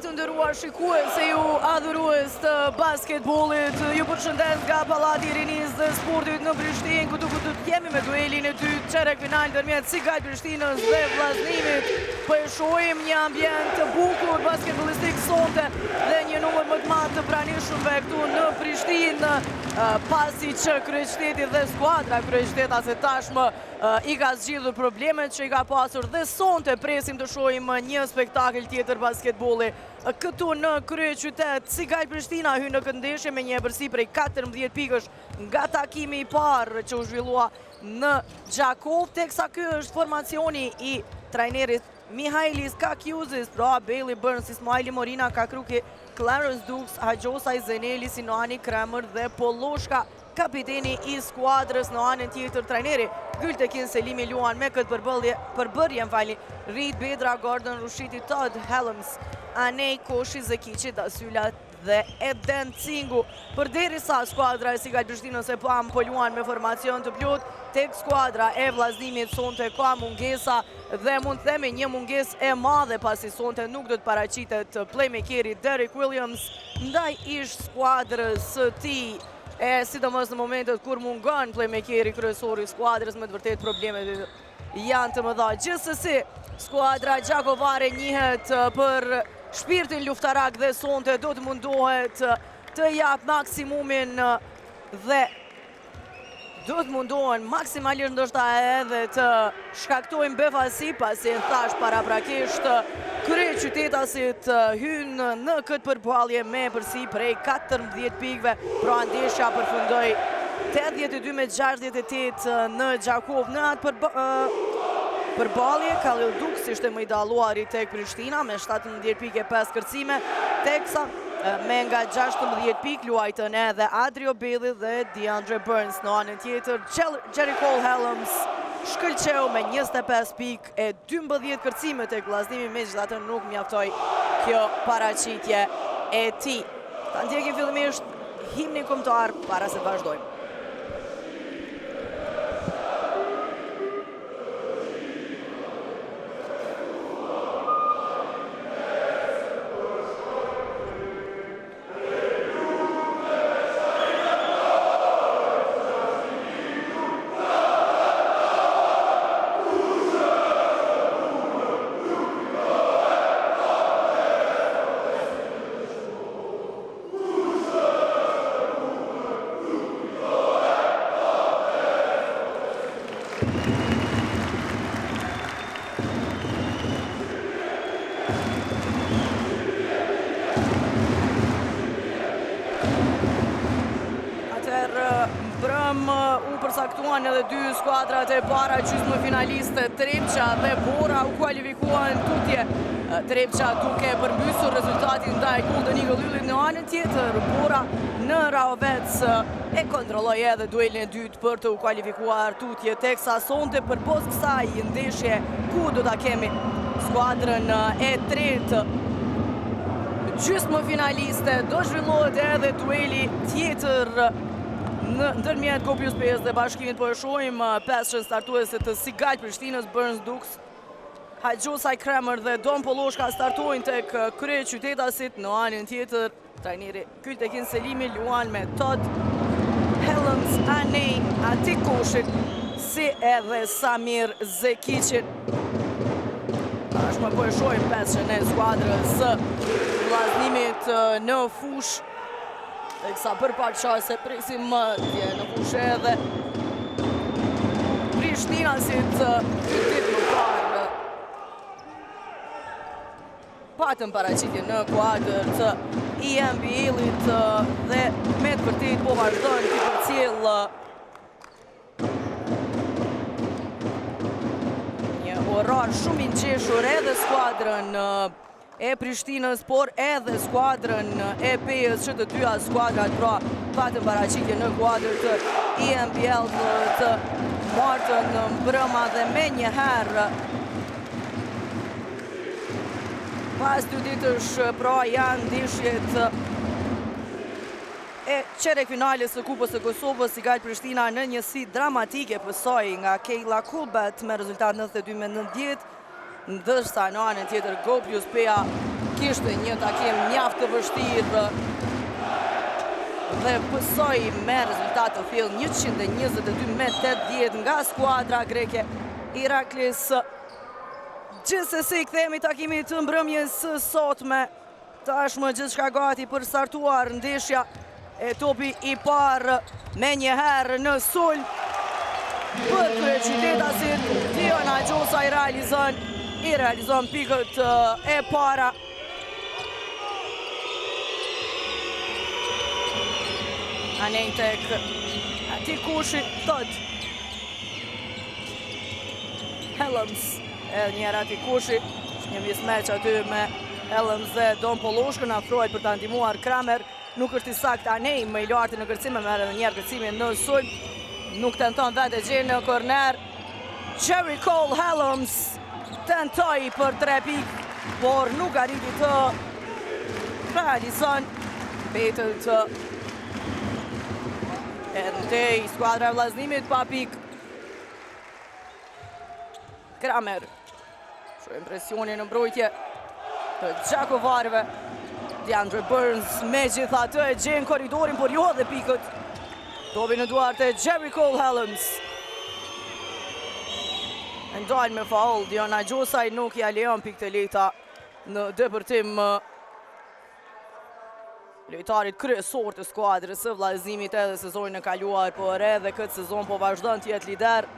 Të ndëruar shikues se ju adhurues të basketbollit, ju përshëndes nga Pallati i Rinisë dhe Sportit në Prishtinë, ku të jemi me duelin e dytë çerek final ndërmjet Sigaj Prishtinës dhe Vllaznimit. Po e shohim një ambient të bukur basketbollistik sonte dhe një numër më të madh të pranishmëve këtu në Prishtinë, pasi që kryeqyteti dhe skuadra kryeqytetase tashmë i ka zgjidhur problemet që i ka pasur dhe sonte presim të shohim një spektakël tjetër basketbolli këtu në kryeqytet. Sigal Prishtina hyn në këtë ndeshje me një epërsi prej 14 pikësh nga takimi i parë që u zhvillua në Gjakov, teksa ky është formacioni i trajnerit Mihailis Kakiuzis, pra Bailey Burns, Ismaili Morina, Kakruki, Clarence Dukes, Hajosaj Zeneli, Sinoani Kramer dhe Poloshka, kapiteni i skuadrës. Në anën tjetër trajneri Gültekin Selimi luan me këtë përbërje, Reed Bedra, Gordon Rushiti, Todd Helms, Anej Koshi, Zekici, Dasyla dhe Eden Cingu. Përderisa skuadra e Sigal Prishtinës e pam po luan me formacion të plot, tek skuadra e vllazimit sonte ka mungesa dhe mund të themi një mungesë e madhe pasi sonte nuk do të paraqitet playmakeri Derek Williams ndaj ish skuadrës së tij. Sidomos në momentet kur mungon playmakeri kryesor i skuadrës, me të vërtet problemet janë të mëdha. Gjithsesi, skuadra gjakovare njihet për shpirtin luftarak dhe sonte do të mundohet të jap maksimumin dhe do të mundohen maksimalisht ndoshta edhe të shkaktojnë befasi, pasi thash paraprakisht kryeqytetasit hynë në këtë përballje me epërsi prej 14 pikëve, pra ndeshja përfundoi 82-68 në Gjakov. Në atë përballje Khalil Dukes ishte më i dalluari tek Prishtina me 17 pikë e 5 kërcime, teksa me nga 16 pikë luajtën edhe Adrio Bailey dhe DeAndre Burns. Në anën tjetër, Jericho Helms shkëlqeu me 25 pikë e 12 kërcime tek vllazënimi, megjithatë nuk mjaftoi kjo paraqitje e tij. Ta ndjekim fillimisht himnin kombëtar para se të vazhdojmë. U përsaktuan edhe dy skuadrat e para gjysmë finaliste, Trepqa dhe Bora u kualifikuan tutje. Trepqa duke përmbysur rezultatin ndaj Golden Eagle Yllit. Në anën tjetër, Bora në Raovec e kontrolloi edhe duelin e dytë për të u kualifikuar tutje, teksa sonte përpos kësaj ndeshje ku do ta kemi skuadrën e tretë gjysmë finaliste, do zhvillohet edhe dueli tjetër në ndërmjet Kopius 5 dhe Bashkimit. Po e shohim pesën startuese të Sigal Prishtinës, Burns Dukes, Hajosaj Kramer dhe Don Poloshka startojnë tek kryeqytetasit. Në anën tjetër, trajneri Gültekin Selimi luan me Todd Helms, Anej Atik Koshit, si edhe Samir Zekicin. Tashmë po e shohim pesën e skuadrës së vllazënimit në fush. Teksa për pak qase presim mëdje në fushë edhe Prishtinasit ditë më parë patën paraqitje në kuadër të ENBA-lit dhe me të vërtetë po vazhdojnë të përcjell një orar shumë i ngjeshur edhe skuadrën e Prishtinës, por edhe skuadrën e Pejës, që të dyja skuadrat pra patën paraqitje në kuadër të ENBL të martën mbrëma dhe me njëherë pas 2 ditësh pra janë ndeshjet e qerek finales së Kupës së Kosovës. Sigal Prishtina në njësi dramatike pësoi nga Kejla Kulbet me rezultat 92-90, ndërsa në anën tjetër Kopius Peja kishte një takim mjaft të vështirë dhe pësoi me rezultat të fill 122-80 nga skuadra greke Iraklis. Gjithsesi kthehemi takimit të mbrëmjes së sotme Tashmë gjithçka gati për startuar ndeshja e topi I parë me njëherë në sulm për kryeqytetasit. Diana Gjosa I realizon pikët e para. Anej tek ati kushi thot Helms edhe njëra ati kushi. Një mismeq aty me Helms dhe Don Poloshkën, afrohet për të ndihmuar Kramer. Nuk është I sakt Anej më I lartë në kërcim, merr edhe një herë kërcimin në sulm. Nuk tenton vetë gjë në korner. Jerry Cole Helms tentoi për 3 pikë, por nuk arriti të realizon. Betët ndej skuadra e vllazënimit pa pikë. Kramer shohim presionin në mbrojtje të Gjakovarëve. DeAndre Burns me gjithatë e gjen korridorin, por jo dhe pikët. Topi në duart e Jerry Cole Helms. Ndalë me faul, Diana Gjosaj nuk ja lejon pikët e lehta në depërtim lojtarit kryesor të skuadrës së vllazënimit edhe sezonin e kaluar, por edhe këtë sezon po vazhdon të jetë lider.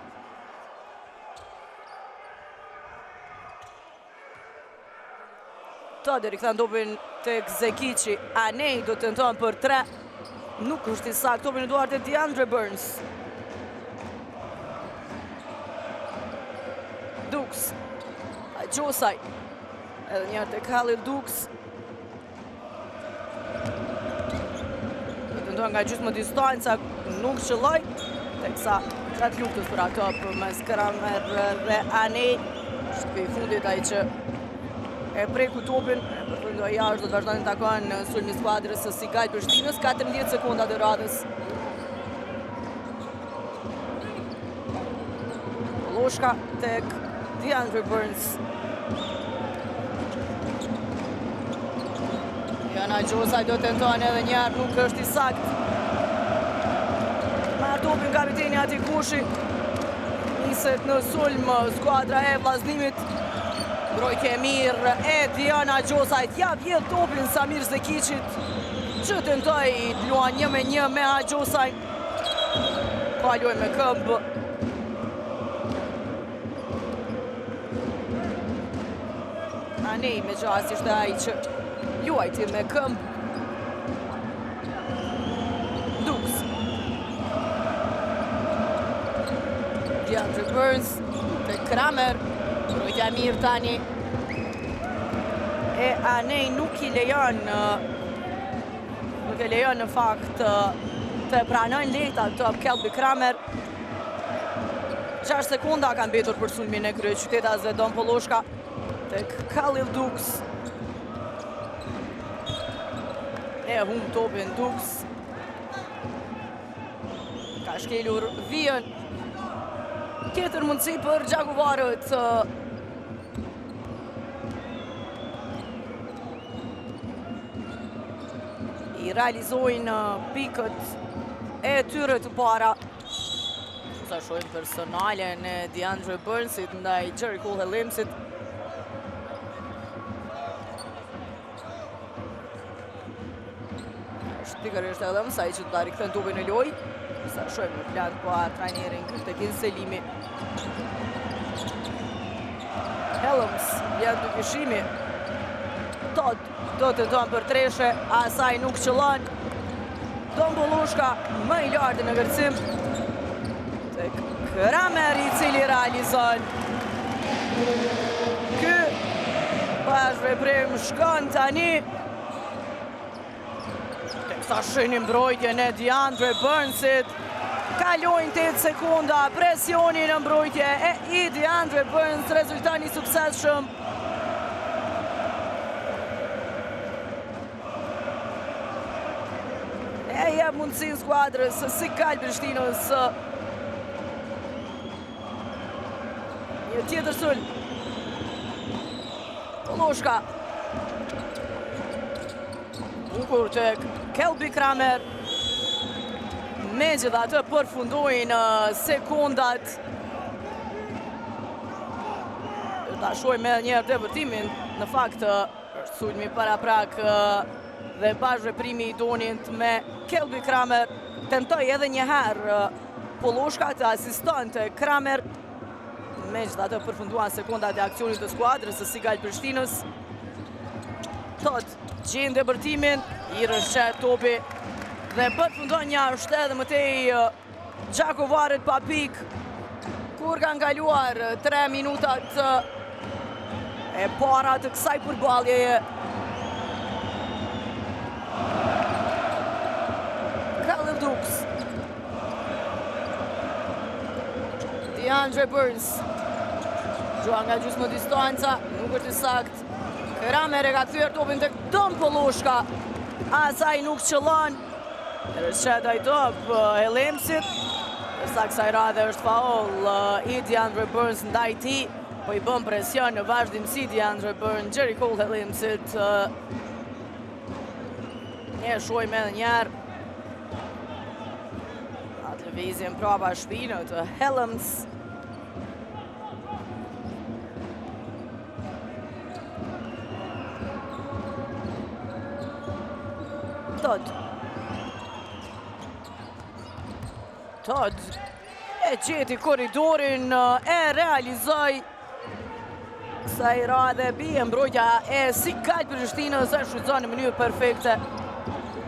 Todor I kthen topin tek Zekici. Anej do të tenton për 3. Nuk është I sakt. Topi në duart e DeAndre Burns. Dukes. Gjosaj. Edhe njërë tek Khalil Dukes. Do të tenton nga gjysmë distanca, nuk qëlloj. Teksa gjatë luftës për ato përmes Kramer dhe Anej. Është I fundit ai që e preku topin, përfundoi jashtë, do të vazhdojnë të takojnë në sulmi skuadrës së Sigaj Prishtinës, 14 sekonda të radhës. Poloshka tek DeAndre Burns. Diana Gjosaj do tenton edhe njëherë, nuk është I sakt. Marr topin kapiteni ati kushi. Niset në sulm skuadra e vllazënimit. Mbrojtje e mirë e Diana Gjosajt, ja vjedh topin Samir Zekicit, që tentoi të luan 1-1 me Gjosajt. Kaloi me këmbë. Anej me gjast ishte ai që luajti me këmbë. Dukes. DeAndre Burns te Kramer. Mbrojtja e mirë tani e Anej nuk I lejon në fakt të pranojnë lehta top Kelby Kramer. 6 sekonda ka mbetur për sulmin e kryeqytetasve. Don Poloshka tek Khalil Dukes. E humb topin Dukes. Ka shkelur vijën. Tjetër mundësi për Gjakovarët. I realizojnë pikët e tyre të para. Sa shohim personalen e DeAndre Burnsit ndaj Jerry Cole Helmsit. Është pikërisht edhe mësaj që të rikthen topin në lojë. Sa shohim në plan pa trajnerin Gültekin Selimi. Helms vjen duke shimi. Todd do të tenton për treshe, asaj nuk qëllon. Don Poloshka më I lartë në kërcim. Tek Kramer I cili realizon. Ky bashkëveprim shkon tani. Teksa shihnim mbrojtjen e DeAndre Burnsit. Kalojnë 8 sekonda, presioni në mbrojtje e I DeAndre Burns, rezultani I suksesshëm. E jep mundësin skuadrës së Sigaj Prishtinës një tjetër sulm. Poloshka. Bukur tek Kelby Kramer. Megjithatë përfundojnë sekondat. Ta shohim edhe një herë depërtimin. Në fakt është sulmi para prak dhe bashkëveprimi i Donit me Kelby Kramer. Tentoj edhe njëherë Poloshka të asistante Kramer, me që të përfunduan sekundat e aksionit të skuadrës së Sigal Prishtinës. Tot gjenë debërtimin, i rëshqet topi dhe përfundon një ashtë edhe mëtej Gjakovaret pa pik, kur kanë kaluar 3 minutat e para të kësaj përballjeje. Khalil Dukes, DeAndre Burns, gjuan nga gjysmë distanca, nuk është i sakt. Kramer e ka thyer topin tek Don Poloshka, asaj nuk qëllon. Rëshqet ai top Hellemsit, dërsa kësaj radhe është faul i DeAndre Burns ndaj tij, po i bën presion në vazhdimsi DeAndre Burns, Jerry Cole Hellemsit. Ne shohim edhe njerë atë lëvizjen prapa shpinë të Hellems. Todd e gjeti korridorin, e realizoj kësaj radhe, bie mbrojtja e Sigal Prishtinës, e shfrytëzon në mënyrë perfekte.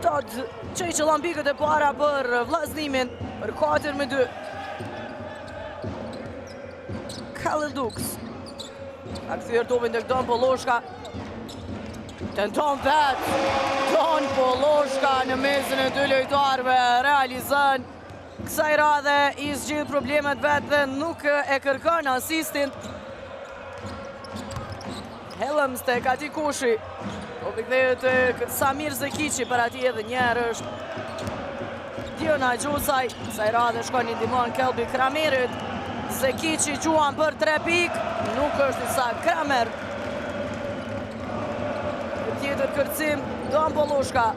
Todd që i qëllon pikët e para për vllaznimin për 4-2. Khalil Dukes ka kthyer topin tek Don Poloshka. Tenton vetë Don Poloshka në mesin e dy lojtarëve, realizon kësaj radhe, i zgjidh problemet vetë dhe nuk e kërkon asistin. Hellems te Kati Kushi, po kthehet tek Samir Zekici, për ati edhe njerë është Diona Gjusaj. Kësaj radhe shkon i ndihmon Kelby Kramerit. Zekici gjuan për 3 pik, nuk është i sakt. Kramer, tjetër kërcim, Don Poloshka.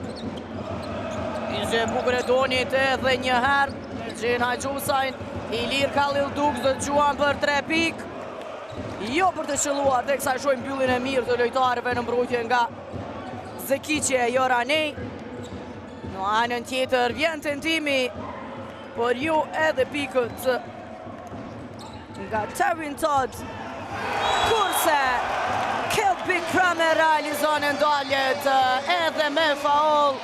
Ishte bukur e Donit edhe njëherë, Gjena Gjusajn, i lirë Khalil Dukes dhe gjuan për 3 pik. Jo për të qëlluar, tek sa shojmë mbylljen e mirë të lojtarëve në mbrojtje nga Zekici e Joranej. Në anën tjetër vjen tentimi për ju edhe pikët nga Tevin Todd, kurse Kelby Kramer realizon ndaljet edhe me faul.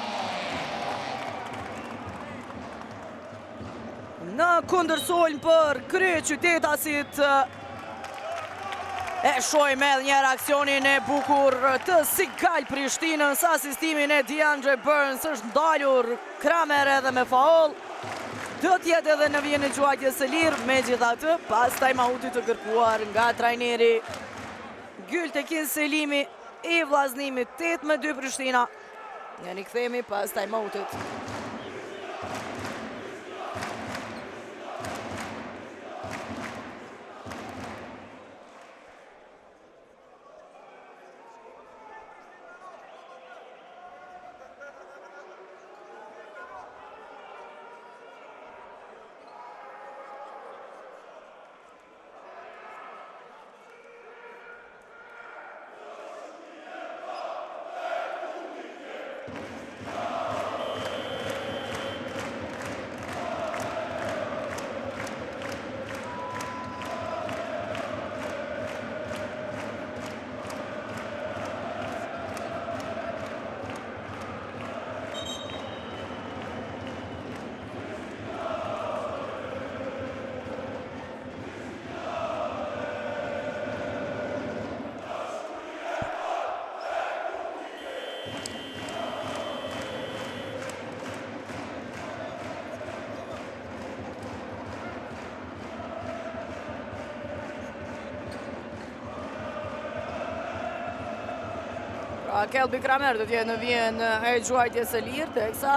Në kundërsolm për kryeqytetasit, e shohim edhe njerë aksionin e bukur të Sigal Prishtinës, asistimin e DeAndre Burns, është ndalur Kramer edhe me faul. Do tjetë edhe në vjen e gjuajtjes së lirë, megjithatë, pas time-outit të kërkuar nga trajneri Gültekin Selimi i vllaznimit 8-2 Prishtina. Ne rikthehemi pas time-outit. Kelby Kramer do t'jetë në vjen e gjuajtjes së lirë, teksa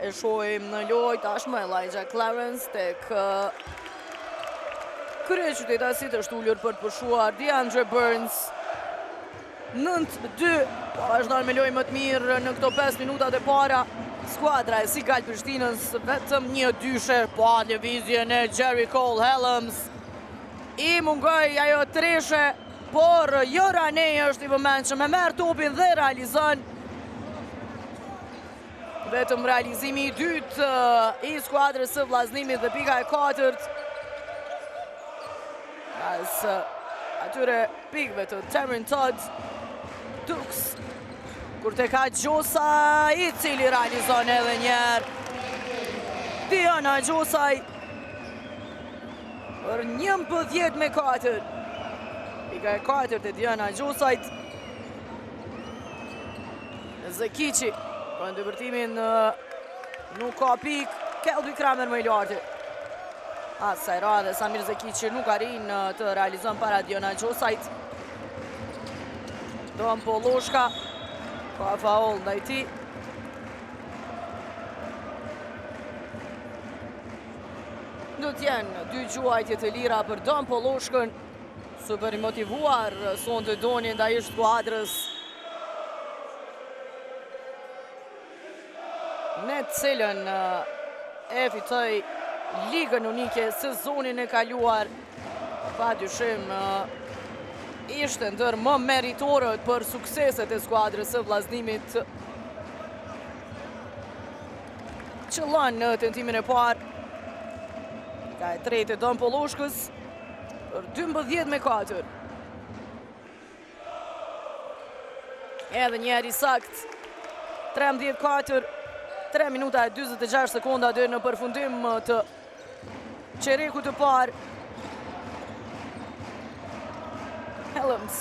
e shohim në lojë tashmë Elijah Clarence tek kryeqytetasit, është ullur për të pushuar DeAndre Burns. 9-2, po vazhdon me lojë më të mirë në këto 5 minutat e para. Skuadra e Sigal Prishtinës vetëm një dyshe, po lëvizjen e Jerry Cole Hellems. I mungoj ajo treshe por Joranej është i vëmendshëm, e merr topin dhe realizon. Vetëm realizimi i dytë i skuadrës së vllazнимit dhe pika e katërt. Pas atyre pikëve të Cameron Todd, Dukes, kur te ka Gjosaj, i cili realizon edhe njerë. Diana Gjosaj për 11-4. Pika e katërt e Diana Gjosajt. Zekici, për ndërtimin nuk ka pik, Kelby Kramer më i lartë. Asaj radhe, Samir Zekici nuk arrin të realizon para Diana Gjosajt. Dom Poloshka, ka faul ndaj tij. Do t'jenë dy gjuajtje të lira për Dom Poloshkën, super i motivuar sonte Doni ndaj skuadrës në cilën e fitoi ligën unike sezonin e kaluar. Pa dyshim ishte ndër më meritorët për sukseset e skuadrës së vllazнимit. Qëllon në tentimin e parë. Ka e tretë Dom Poloshkës për 12-4. Edhe njeri sakt. 13-4. 3 minuta e 26 sekonda dhe në përfundim të qereku të parë. Helms.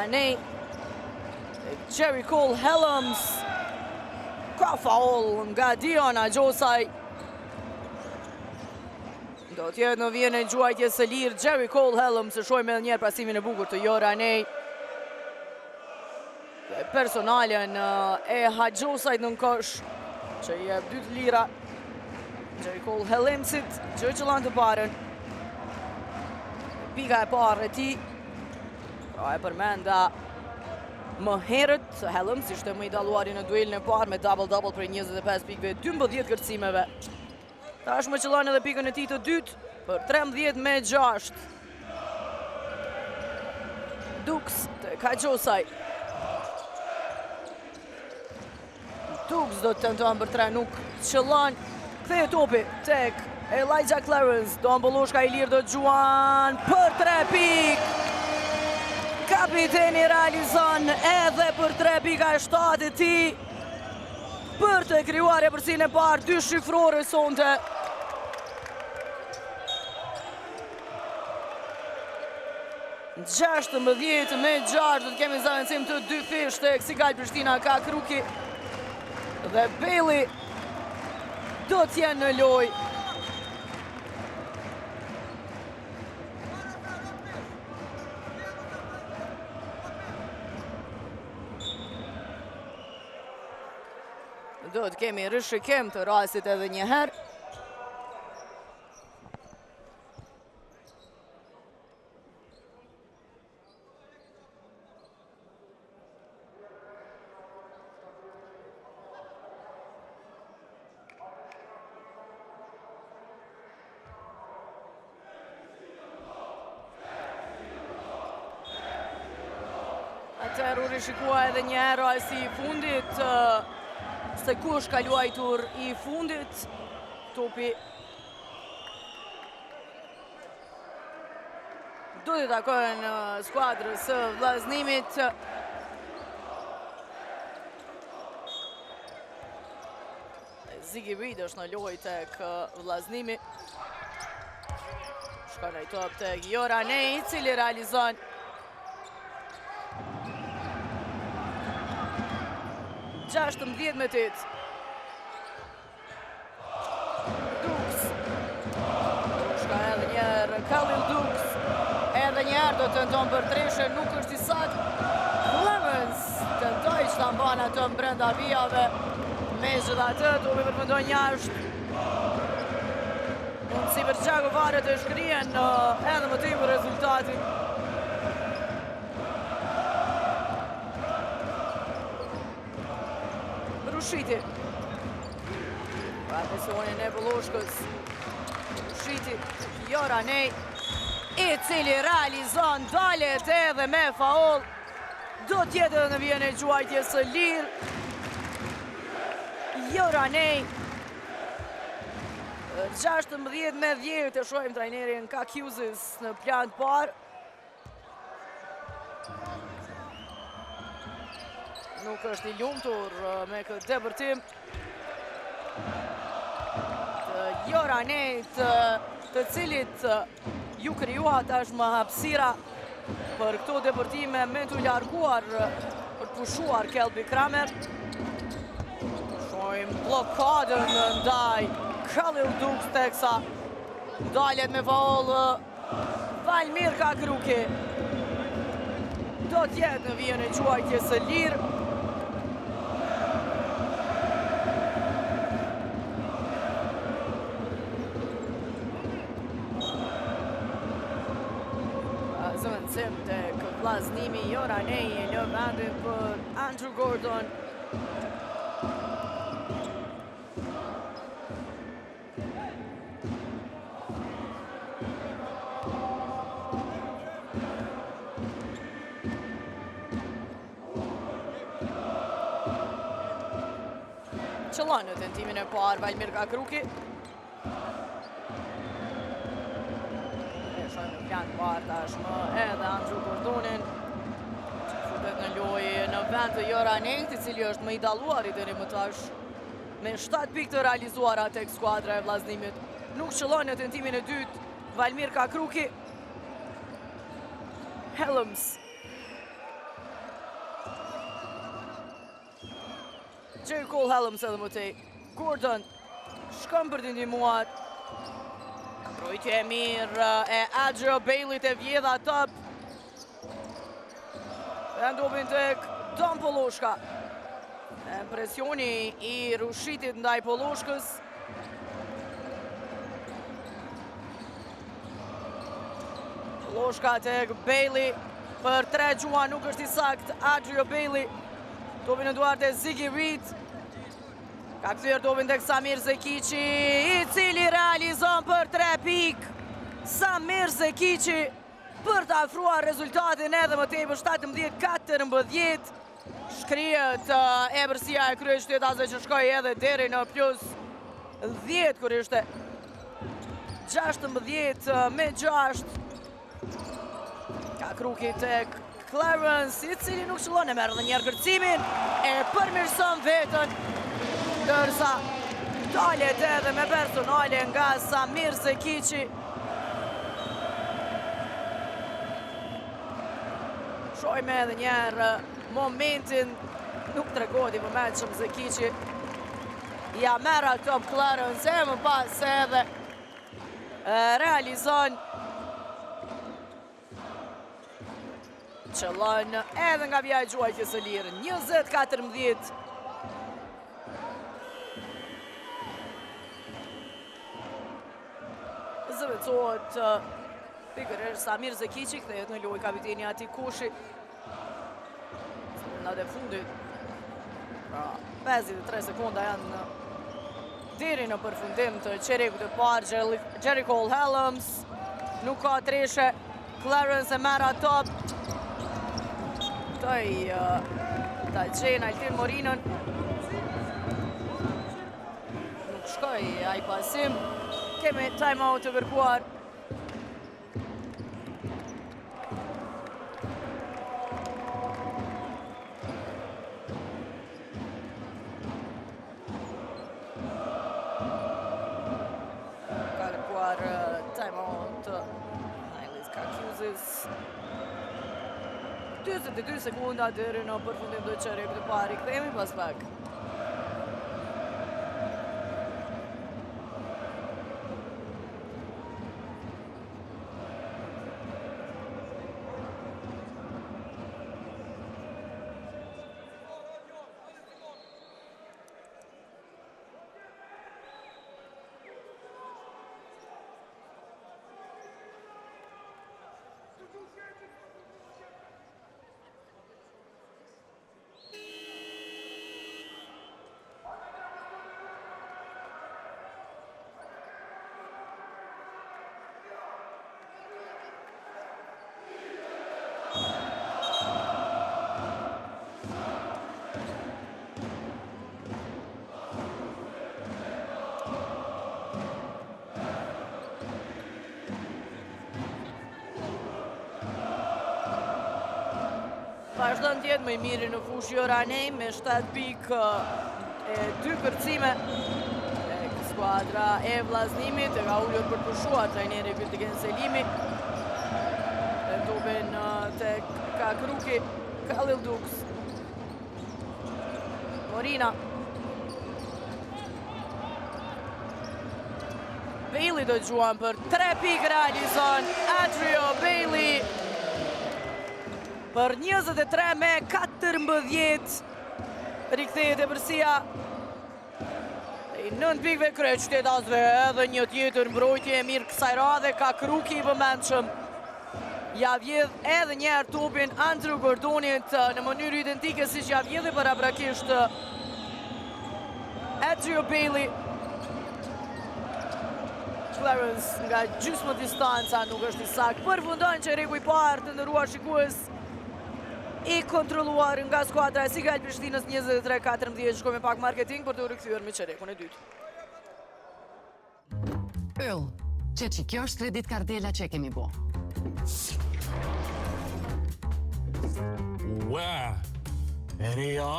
Anej. Jerry Cole Helms. Ka faul nga Diana Gjosaj. Do t'jetë në vjen e gjuajtje së lirë Jerry Cole Helms, se shojmë edhe njerë prasimin e bukur të Joranej. Personalen e Gjosajt në kosh, që i e 2 lira. Jerry Cole Helmsit, që qëllan të parën. Pika e parë e ti. Pra e përmenda më herët, Helms ishte më i dalluari në duelin e parë me double-double për 25 pikëve, 12 kërcimeve. Tashmë qëllon edhe pikën e tij të dytë për 13-6. Dukes ka Gjosaj. Dukes do të tenton për 3, nuk qëllon. Kthehet topi tek Elijah Clarence. Dom Poloshka i lirë do Gjuan për 3 pikë. Kapiteni realizon edhe për 3 pika e 7 e ti për të krijuar e përsin e parë 2 shifrore sonte. Në 16-6 do të kemi zavendësim të 2 fish të Eksikal Prishtina ka Kruki dhe Bailey do t'jenë në loj. Do të kemi rëshikim të rastit edhe një herë. Atëherë u rishikua edhe një herë rasti i fundit, se kush ka luajtur i fundit. Topi do të takojnë skuadrës së vllazнимit. Ziggy Reed është në lojë tek vllaznimi. Shkon ai top tek Joranej, i cili realizon 16-8. Dukes. Shka edhe njerë Khalil Dukes. Edhe njerë do të tenton për treshe, nuk është i saktë. Clemens tentoj që ta mban atë brenda vijave. Me gjithatë, topi përfundon jashtë. Mund si për Gjaku Vare të shkrien edhe më tim rezultatin. Rushiti. Pa personin e Poloshkës. Rushiti, Joranej. i cili realizon dalet edhe me faul. Do tjetë edhe në vjen e gjuajtje së lirë. Joranej 16-10 të shojmë trajnerin Kakuzis në plan par. Nuk është i lumtur me këtë debërtim të Joranejt, të cilit ju kryua tashmë hapësira për këto debërtime me të larguar për pushuar Kelby Kramer. Shojmë blokadën ndaj Khalil Dux, teksa dalet me faul Valmir Kakruki. Do tjetë në vjen e quajtje së lirë. Zëvendësim të vllaznimi Joranej në vendin për Andrew Gordon. Qëllon në tentimin e parë Valmir Kakruki. Shojmë në plan parë tashmë edhe Andrew Gordonin, që futet në lojë në vend të Joranejt, i cili është më i dalluari deri më tash me 7 pikë të realizuara tek skuadra e vllaznimit. Nuk qëllon në tentimin e dytë Valmir Kakruki. Helms. Jerry Cole Helms edhe më tej. Gordon shkon për të ndihmuar. Mbrojtje e mirë e Adrio Bailey të vjedha top. Vendopin tek Don Poloshka. Presioni i rushitit ndaj Poloshkës. Poloshka tek Bailey për 3 gjua, nuk është i sakt Adrio Bailey. Topin në duart e Ziggy Reed. Ka kthyer topin tek Samir Zekici, i cili realizon për 3 pikë. Samir Zekici për të afruar rezultatin edhe më tepër, 17-14. Shkrihet ebërsia e kryeqytetase që shkoi edhe deri në plus 10, kur ishte 16-6. Kakruki tek Clarence, i cili nuk qëllon, e merr edhe njerë kërcimin, e përmirëson vetën, ndërsa dalet edhe me personale nga Samir Zekici. Shojme edhe njerë momentin, nuk të regodi vëmenqëm Zekici. Ja mera top Clarence, e më pas edhe realizon qëllon edhe nga vja e gjuajtjes së lirë. 20-14. Zëvendësohet pikërisht Samir Zekici, kthehet në lojë kapiteni Ati Kushi. Në dhe fundit, 53 sekonda janë deri në përfundim të çerekut të parë. Jerry Cole Helms nuk ka treshe. Clarence e mera top. Ta gjenë Altin Morinën. Nuk shkoj ai pasim. Kemi time-out të kërkuar. Ka kërkuar time-out Nilis Kakuzis. 22 sekunda deri në përfundim të çerekut të parë. Kthehemi pas pak. vazhdon të jetë më i miri në fushë Ranej me 7 pikë e 2 kërcime. Skuadra e vllaznimit e ka ullur për të pushuar trajneri Gültekin Selimi. E topin tek Kakruki, Khalil Dux. Morina. Bailey do të gjuan për 3 pikë realizon Adrio Bailey. Për 23 me 14 rikthehet e përsia. 9 pikëve krejt qytetasve edhe një tjetër mbrojtje e mirë kësaj radhe ka Kakruki i vëmendshëm. Ja vjedh edhe njerë topin Andrew Gordonit në mënyrë identike si që ja vjedh e paraprakisht Adrio Bailey. Clarence nga gjysmë distanca nuk është i saktë. Përfundon që rreku i parë të nderuar shikues i kontrolluar nga skuadra e Sigal Prishtinës 23-14. Shkojmë me pak marketing për të u rikthyer me çerekun e dytë. Yll, që kjo është kredit kardela që kemi bo. Ua, Eria,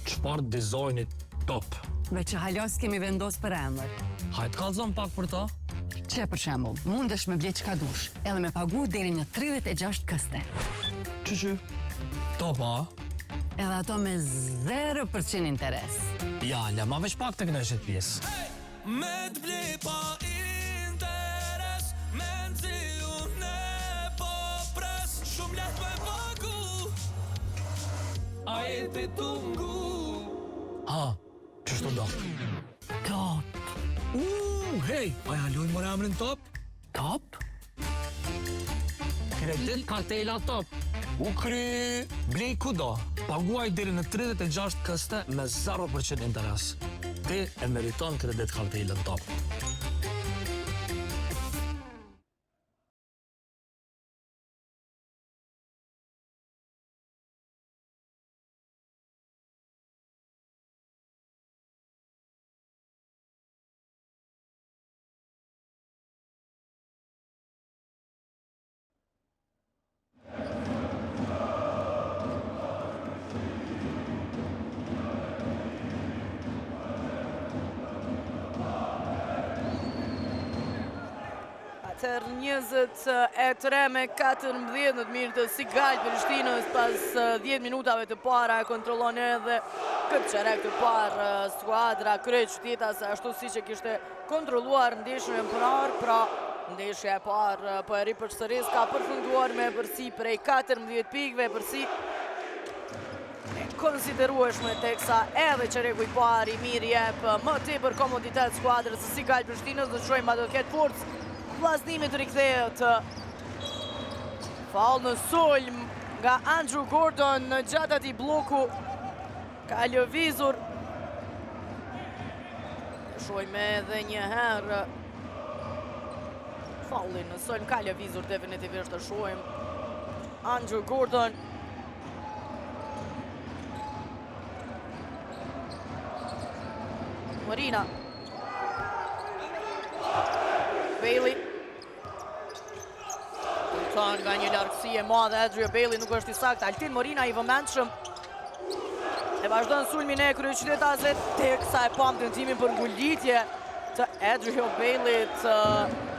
çfarë dizajnit top. Me që halos kemi vendos për emër. Hajtë kalzon pak për ta? Që për shembull, mundesh me ble çka dush, edhe me pagu deri në 36 këste. Që? Top, a? Edhe ato me 0% interes. Ja, ma veç pak të kënaqet pjesë. Me t'ble pa interes, me nëzi unë e po pres, shumë let me pagu, a e të tungu. Ha, që shto do? Top. Hej, a ja lujnë mërë emrin top? Top? Kredit kartela top. U kry, blej kudo, paguaj deri në 36 këste me 0% interes. Ti e meriton kredit kartelën top. Tër 23 me 14 në të mirë të Sigal Prishtinës pas 10 minutave të para e kontrollon edhe këtë çerek të parë skuadra krejt qytetase ashtu si që kishte kontrolluar ndeshjen e parë, pra ndeshja e parë po e ripërsëris ka përfunduar me përsi prej 14 pikëve, përsi e konsiderueshme teksa edhe çereku i parë i mirë jep më tepër komoditet skuadrës së Sigal Prishtinës. Do të shohim a do të ketë forcë vllaznimit të rikthehet. Fall në sulm nga Andrew Gordon në gjatë atij bloku. Ka lëvizur. Shohim edhe një herë fallin në sulm, ka lëvizur definitivisht të shohim Andrew Gordon. Morina. Bailey. Nga një largësi e madhe, Adrio Bailey nuk është i saktë. Altin Morina i vëmendshëm e vazhdon sulmin e kryeqytetasve teksa e pam tentimin për ngulitje të Adrio Baileyt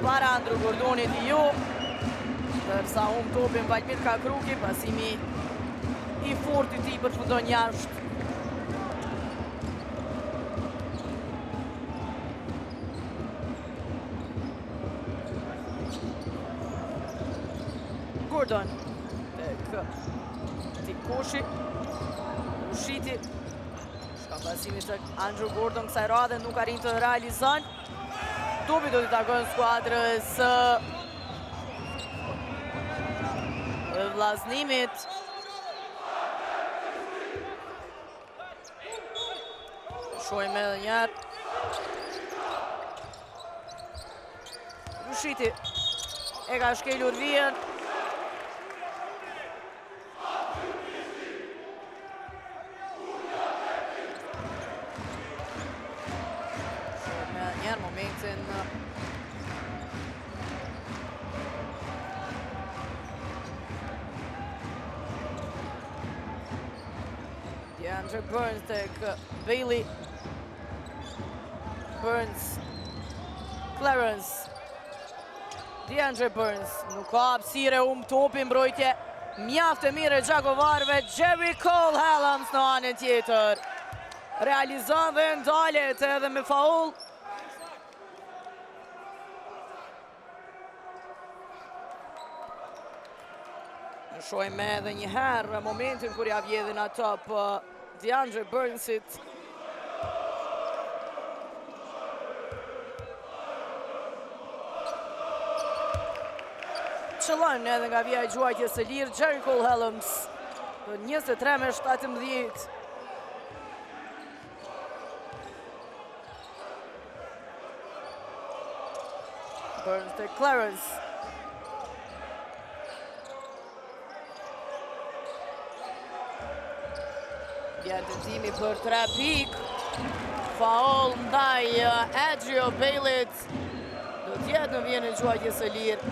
para Andrew Gordonit jo. Ndërsa topin Valmir Kakruki, pasimi i fortë i tij përfundon jashtë. Gordon tek Tikoshi Ushiti. Shkambasimi të Andrew Gordon kësaj radhe nuk arrin të realizon. Topi do t'i takon skuadrës vllaznimit. Shohim edhe një herë. Ushiti e ka shkelur vijën. Momentin DeAndre Burns tek Bailey. Burns. Clarence. DeAndre Burns. Nuk ka hapësire topi mbrojtje. Mjaft e mire gjakovarve. Jerry Cole Hellams në anën tjetër. Realizon dhe ndalet edhe me faul. Në shojme edhe njëherë momentin kur ja vjedhin ato për DeAndre Burnsit. Qëllon edhe nga vija e gjuajtjes së lirë, Jerry Cole Hellams, 23-17. Burns të Clarence. Vjen tentimi për 3 pikë. Faul ndaj Adrio Bejlit. Do tjetë në vjen e gjuajtjes së lirë.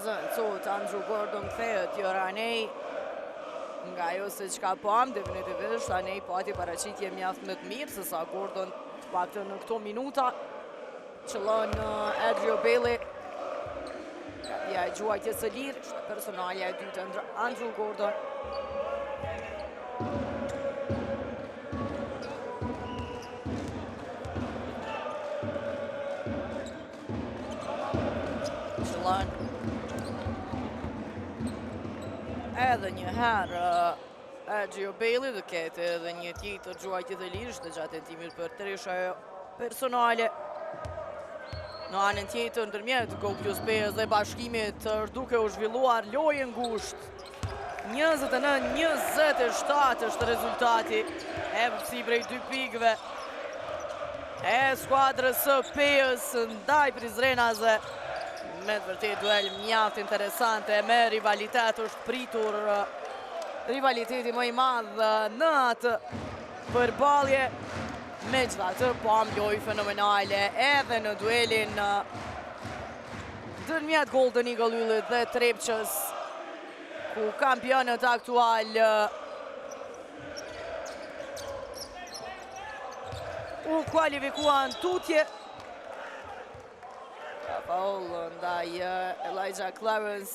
Zënë, sot Andrew Gordon kthehet jo Ranej. Nga jo se qka pam, definitivisht Ranej pati paraqitje mjaft më të mirë, se sa Gordon të paktën në këto minuta. Qëllon Adrio Bailey. Ja e gjuajtjes së lirë, ishte personalja e dytë Andrew Gordon. Qëllon edhe njëherë Adrio Bailey dhe ketë edhe një tjetër gjuajtje të lirë, ishte gjatë tentimit për tresha personale. Në anën tjetër ndërmjet Go+5 dhe bashkimit duke u zhvilluar lojë ngusht. 29-27 është rezultati. E përsi prej 2 pikëve. E skuadrës së Pejës ndaj Prizrenase. Me të vërtet duel mjaft interesante, me rivalitet është pritur rivaliteti më i madh në atë përballje. Megjithatë, pam lojë fenomenale edhe në duelin ndërmjet Golden Eagle Yllit dhe Trepçës, ku kampionët aktual u kualifikuan tutje. Faul ndaj Elijah Clarence.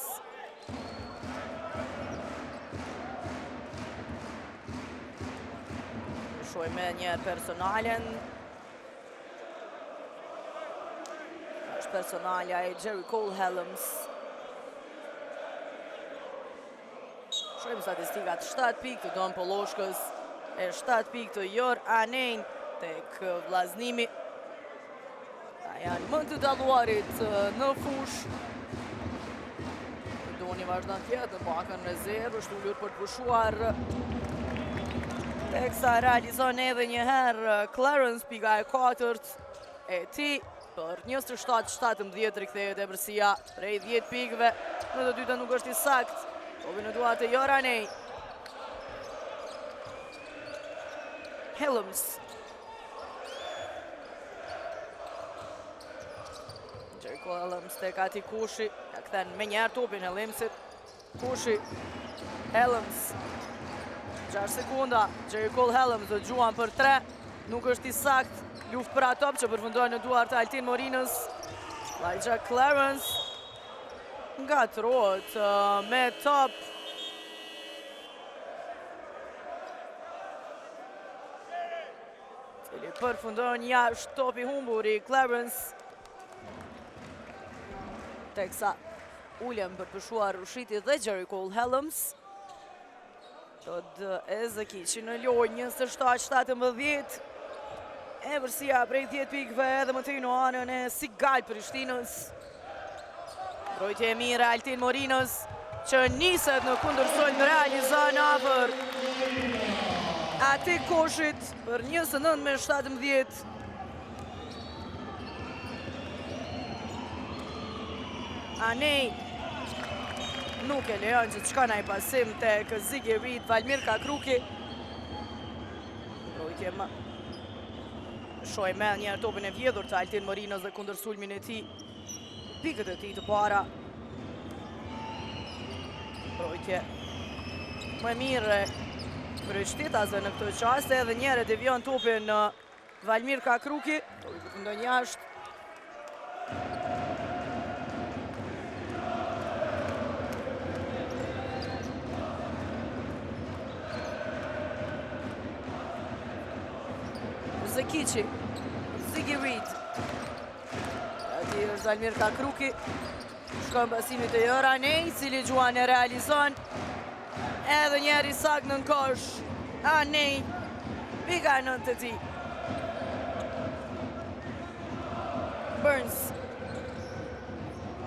Shojme një personalen. Është personalja e Jerry Cole Hellams. Shojme statistikat 7 pikë të Don Poloshkës e 7 pikë të Jor Anen tek vllaznimi. Janë më të dalluarit në fush. Doni vazhdon tjetë, bakën rezervë, është ullur për të pushuar. Teksa realizon edhe njëherë Clarence, pika e 4 e ti, për 27-17 rikthehet e përsia prej 10 pikëve. Në të dyta nuk është i sakt, topi në duat e Joranej. Hellams. Jerry Cole Hellams tek ati Kushi, ja kthen me njerë topin Hellamsit. Kushi, Hellams, 6 sekunda, Jerry Cole Hellams do gjuan për 3, nuk është i sakt, luft për atop që përfundojnë në duart të Altin Morinës. Elijah Clarence nga trot me top. Cili përfundojnë jashtë topi humbur i Clarence. Teksa ullem për pushuar Rushiti dhe Jerry Cole Hellams. Tod Ezekici në lojë 27-17. E përsia prej 10 pikëve edhe më të në anën e Sigal Prishtinës. Mbrojtje e mire Altin Morinës që niset në kundërsojnë realizon afër ati Koshit për 29-17. Anej nuk e lejon që të shkon ai pasim tek Ziggy Reed. Valmir Kakruki. Mbrojtje më. Shoj me njerë topin e vjedhur të Altin Morinos dhe kundër sulmin e tij. Pikët e tij të para. Mbrojtje më mirë për shtetasve në këtë çast, edhe njerë devion topin në Valmir Kakruki. Topi përfundon jashtë. Zekici, Ziggy Reed. Ati është Valmir Kakruki. Shkon pasimit e Joranej, cili Gjuan e realizon. Edhe njeri sak në kosh. Anej, pika në të ti. Burns.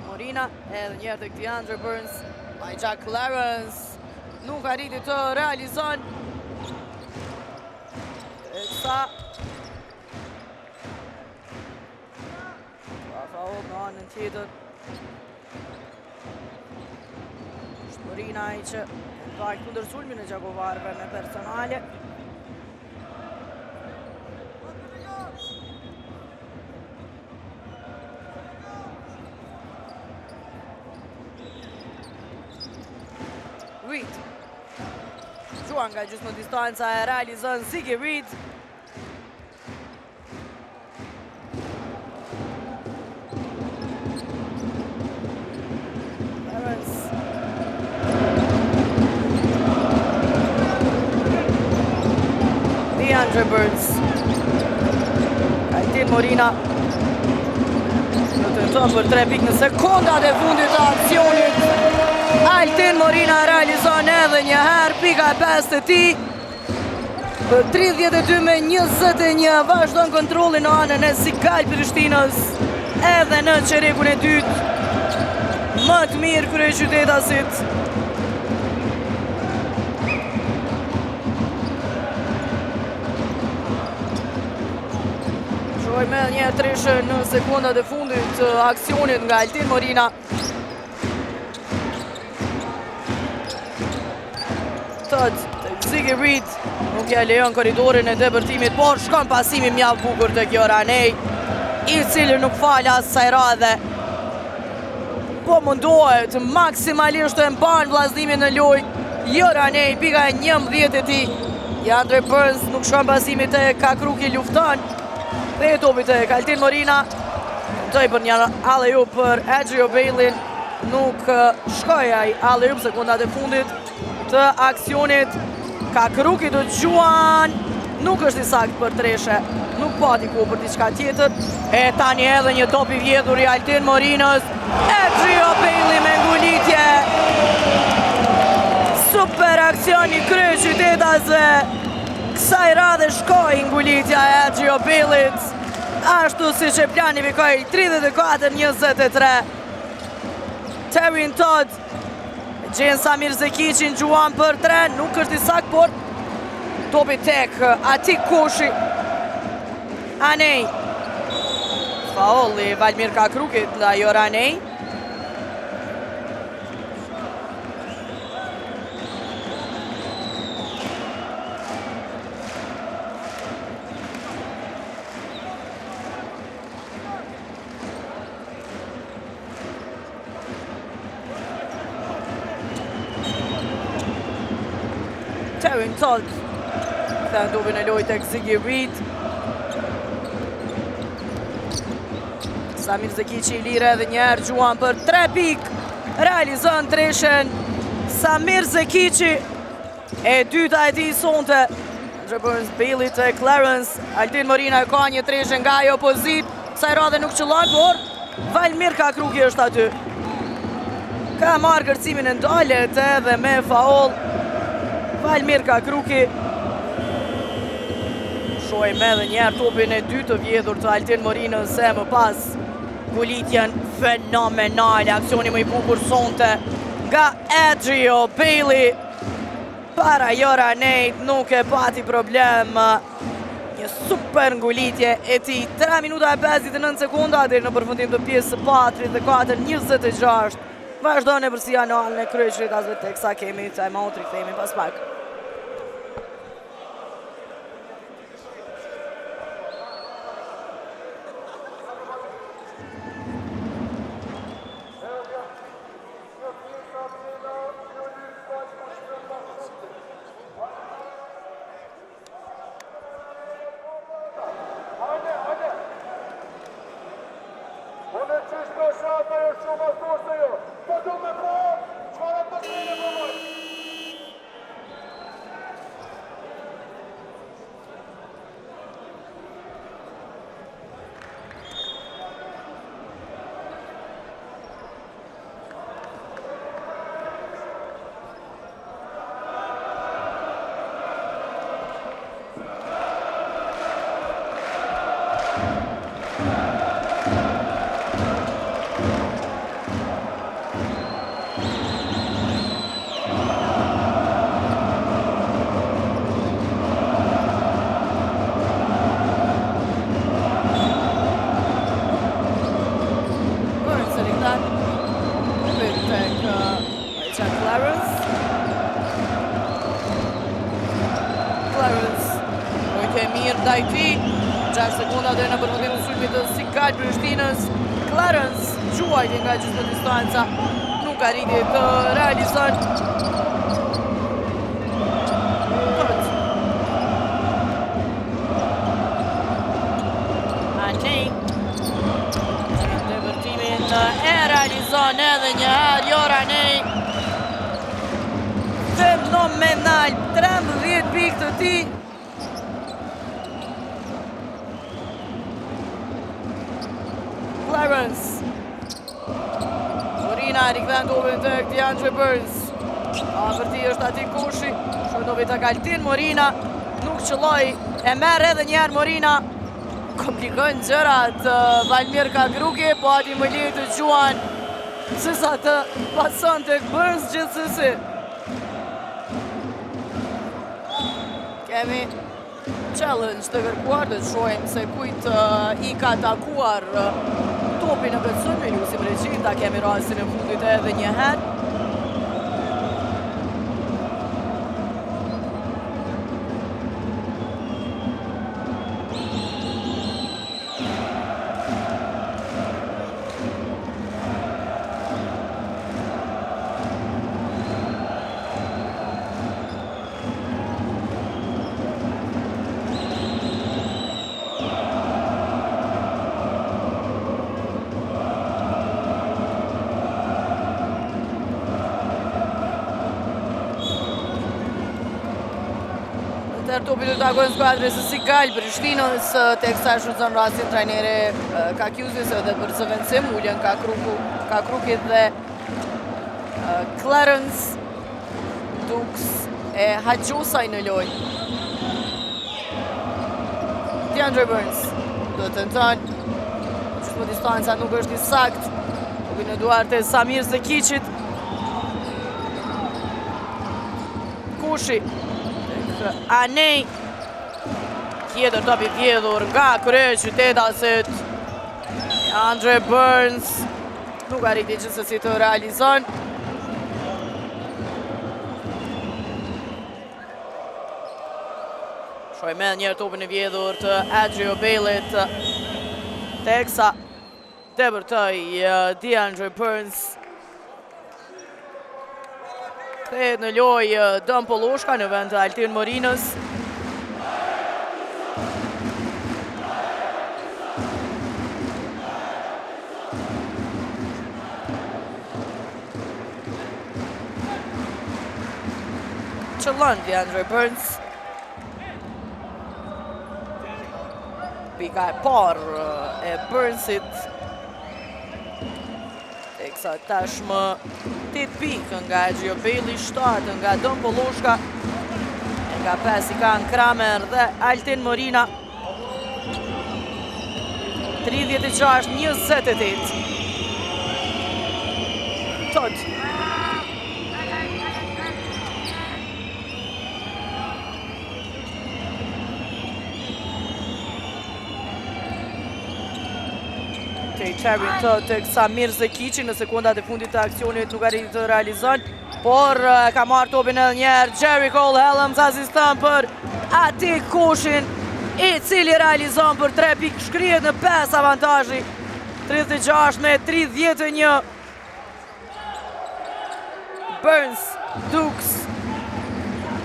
Morina, edhe njerë të këti Andre Burns. Jack Clarence. Nuk arriti të realizon. Eksa. Faul në anën tjetër. Shmërina i që vajtë kundër sulmin e Gjakovarve me personale. Reed. Gjuan nga gjysmë distanca e realizon Ziggy Reed. Andre Burns. Altin Morina do të tenton për 3 pikë në sekondat e fundit të aksionit. Altin Morina realizon edhe një herë pika e 5 të tij. Për 32-21 vazhdon kontrollin në anën e Sikal Prishtinës, edhe në çerekun e dytë. Më të mirë kryeqytetasit. Me një trishë në sekundat e fundit të aksionit nga Altin Morina. Tët, Ziggy Reed nuk ja lejon korridorin e depërtimit, por shkon pasimi mjaft bukur të Joranej, i cili nuk fal as kësaj radhe. Po mundohet maksimalisht të mban vllaznimin në lojë. Joranej, pika e 11 e tij. Andre Burns nuk shkon pasimi të Kakruki, lufton. Dhe topi të Altin Morina. Toj për një alley-oop për Adrio Bailey. Nuk shkoj ai alley-oop sekundat e fundit të aksionit. Kakruki të Gjuan nuk është i sakt për treshe. Nuk pati ku për diçka tjetër. E tani edhe një top i vjedhur i Altin Morinos. Adrio Bailey me ngulitje. Super aksion i kryeqytetasve. Kësaj radhe shkoj ngulitja e Adrio Baileyt, ashtu si që planifikoj 34-23. Terrin Todd gjen Samir Zekicin, Gjuan për 3, nuk është i sak, por topi tek Atik Koshi. Anej. Faul i Valmir Kakrukit nga Joranej. Terrin Todd kthen topin e lojë tek Ziggy Reed. Samir Zekici i lirë edhe njerë, Gjuan për 3 pik. Realizon treshen Samir Zekici. E dyta e tij sonte. Andre Burns, Bailey të Clarence. Altin Morina ka një treshe nga i opozit. Kësaj radhe nuk qëllon, por Valmir Kakruki është aty. Ka marrë kërcimin e ndalet edhe me faul. Valmir Kakruki. Shojmë edhe njerë topin e dytë të vjedhur të Altin Morinës, se më pas ngulitjen fenomenale, aksioni më i bukur sonte nga Adrio Bailey. Para Joranej nuk e pati problem. Një super ngulitje e tij. 3 minuta e 59 sekonda deri në përfundim të pjesës së 4, 24-26. Vazhdon e përsia në alën e kryqrit, asve teksa kemi time-out, rikthehemi pas pak. Ndaj ti, 6 sekunda deri në përfundim të sulmit të Sikal Prishtinës. Clarence quajti nga gjysmë distanca, nuk arriti të realizon. Anej ndërtimin e realizon edhe një herë Jora Anej. Fenomenal, 13 pikë të tij. Clarence Morina rikëdhen topin të DeAndre Burns. Afër tij është Ati Kushi. Shëndovi të Altin Morina. Nuk qëlloj. E merr edhe njerë Morina. Komplikojnë gjërat Valmir Kagruki, po Ati më lejë të gjuan se sa të pason të Burns gjithsesi. Kemi challenge të kërkuar, dhe të shojmë se kujt i ka takuar topin në këtë sulm. Lusim Regjinta, kemi rastin e fundit edhe një herë. Topi të takojnë skuadrës së Sikal Prishtinës, teksa shfrytëzon rastin trajneri Kakiusis edhe për zëvendësim, ulën Kakrukit dhe Clarence Dux e Haxhosaj në lojë. DeAndre Burns do të tenton, gjysmë distanca nuk është i sakt. Topi në duart e Samir Zekiqit. Kushi Anej, tjetër topi vjedhur nga kryeqytetasit. DeAndre Burns nuk arriti gjithsesi të realizon. Shojmë edhe njerë topin e vjedhur të Adrio Bejlit, teksa debërtoj DeAndre Burns. Kthehet në lojë Dëm Polloshka në vend të Altin Morinës. Qëllon DeAndre Burns. Pika e parë e Burnsit. Teksa tashmë 8 pikë nga Adrio Bejli, 7 nga Dëm Polloshka, nga 5 i kanë Kramer dhe Altin Morina. 36-28. Tot. prej Qerin të Samir Zekici në sekundat e fundit të aksionit nuk arriti të realizon, por ka marrë topin edhe njerë Jerry Cole Helms asiston për ati Kushin i cili realizon për 3 pikë, shkrihet në 5 avantazhi 36 me 31. Burns, Dukes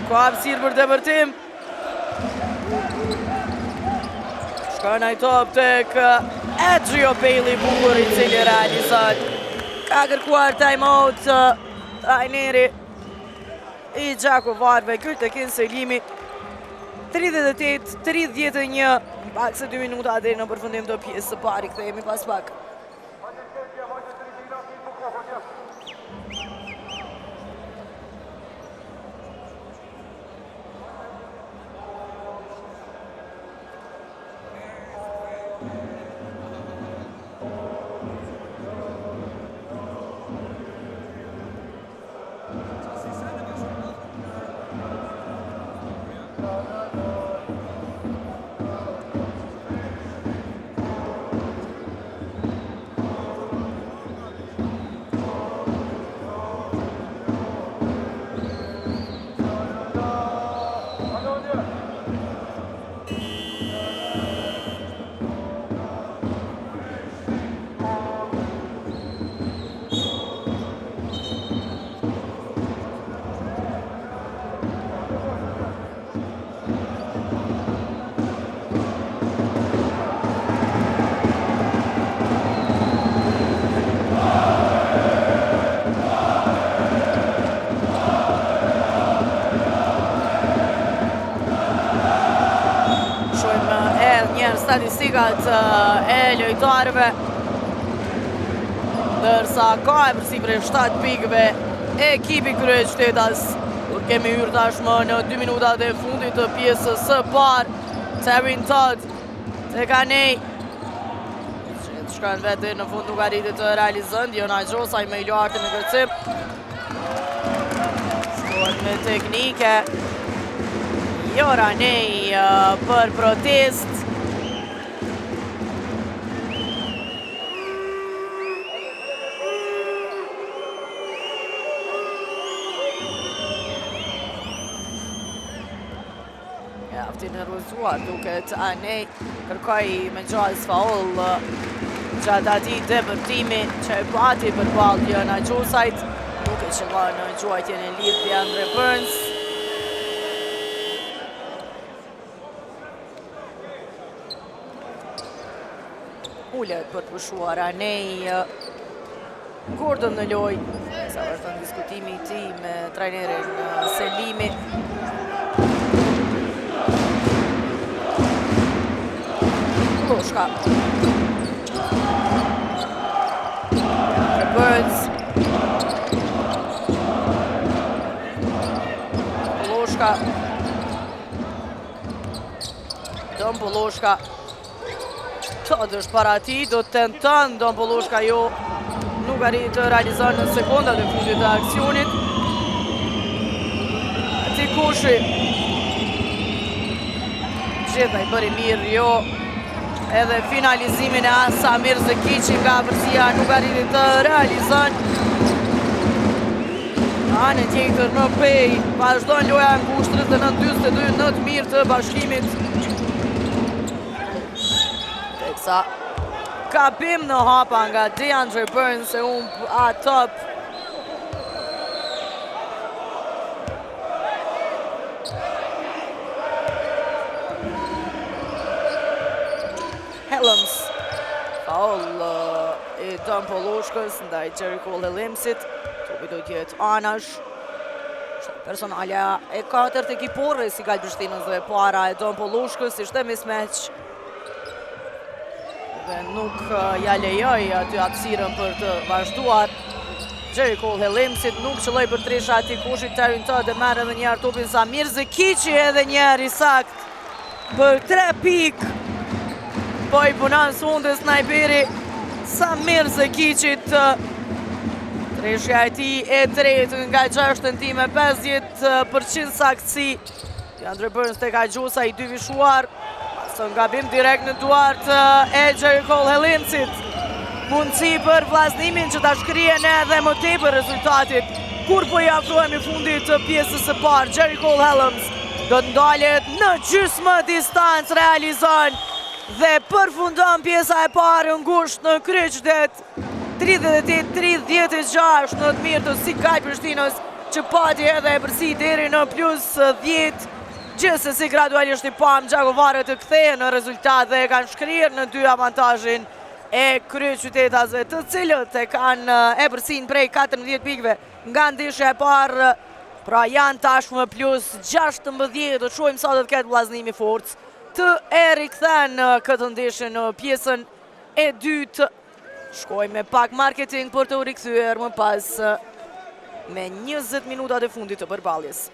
ka hapësirë për dëvërtim. Shkon ai top tek Adrio Bailey Buller i cili realizon. Ka kërkuar time-out trajneri i Gjakovarve, ky tek inselimi 38-31, pak se 2 minuta deri në përfundim të pjesës së parë, kthehemi pas pak. Statistikat e lojtarëve, ndërsa ka e përsi prej 7 pikëve ekipi Kryeqytetas, kur kemi hyrë tashmë në 2 minutat e fundit të pjesës së parë. Terin Todd tek Anej, shkon vetë në fund nuk arriti të realizon. Diona Gjosaj me i lartë në kërcim, shkon me teknike Jora Anej për protest. Jafti nervozuar duket Anej, kërkoj me gjallës faul gjatë ati depërtimi që e pati për balë Diona Gjosajt, duket që ka në gjuajtjen e lidhë Deandre Burns. Ullet për të pushuar Anej, Gordon në loj, sa vazhdon diskutimi i tij me trajnerin Selimi. Poloshka. Burns. Poloshka. Don Poloshka. Todd është para ti, do të tenton Don Poloshka, jo, nuk arriti të realizon në sekundat e fundit të aksionit. Ati Kushi. Gjitha i bëri mirë, jo. Edhe finalizimin e Samir Zekici nga vërsia nuk arriti të realizon. Anë tjetër në pej, vazhdojnë loja ngusht 39-42 në të mirë të bashkimit. Teksa kapim në hapa nga Deandre Burns e a top. Helms, faul e Don Poloshkës ndaj Jerry Cole Helmsit, topi do tjetë anash. Personalja e 4 ekipore si Gal Prishtinës dhe para e Don Poloshkës, ishte mismatch. Dhe nuk ja lejoj aty hapësirën për të vazhduar. Jerry Cole Helmsit nuk qëlloj për trisha ati Kushit, Terin Todd dhe merë edhe njerë topin Samir Zekici edhe njerë i sakt për 3 pikë. Po i punan sunde snajperi Samir Zekicit. Treshja e ti e tretë nga 6 tentime, 50% saktësi. Deandre Burns tek Gjosa i 2 vishuar. Pasë nga bim direkt në duart e Jerry Cole Helmsit. mundësi për vllaznimin që ta shkrihen edhe më tepër rezultatit. Kur po i afrohemi fundit të pjesës së parë, Jerry Cole Helms do të ndalet në gjysmë distancë, realizon dhe përfundon pjesa e parë ngushtë në Kryqëzet. 38-36 në të mirë të Sikaj Prishtinës, që pati edhe e përsi deri në +10. Gjithsesi gradualisht i pam Gjakovarët të kthehen në rezultat dhe e kanë shkrirë në 2 avantazhin e kryeqytetasve, të cilët e kanë e përsin prej 14 pikëve nga ndeshja e parë. Pra janë tashmë +16, do të shohim sa do të ketë vllaznimi forcë të e rikthen këtë ndeshje në pjesën e dytë. Shkojmë me pak marketing për të u rikthyer më pas me 20 minutat e fundit të përballjes.